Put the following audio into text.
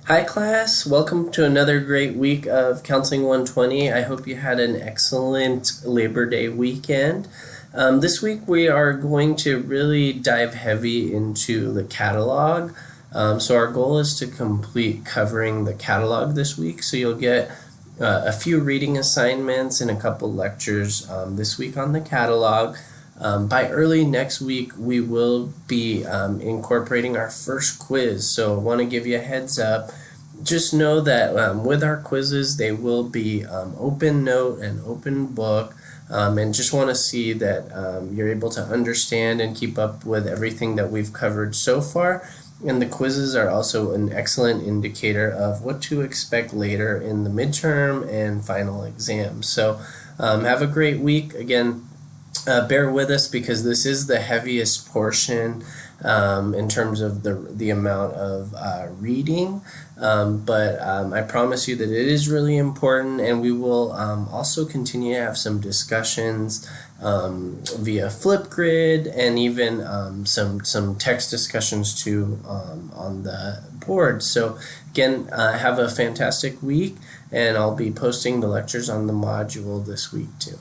Hi class, welcome to another great week of Counseling 120. I hope you had an excellent Labor Day weekend. This week we are going to really dive heavy into the catalog. So our goal is to complete covering the catalog this week. So you'll get a few reading assignments and a couple lectures this week on the catalog. By early next week, we will be incorporating our first quiz. So I want to give you a heads up. Just know that with our quizzes, they will be open note and open book. And just want to see that you're able to understand and keep up with everything that we've covered so far. And the quizzes are also an excellent indicator of what to expect later in the midterm and final exams. So have a great week. Again, bear with us because this is the heaviest portion in terms of the amount of reading, but I promise you that it is really important, and we will also continue to have some discussions via Flipgrid and even some text discussions too on the board. So again, have a fantastic week, and I'll be posting the lectures on the module this week too.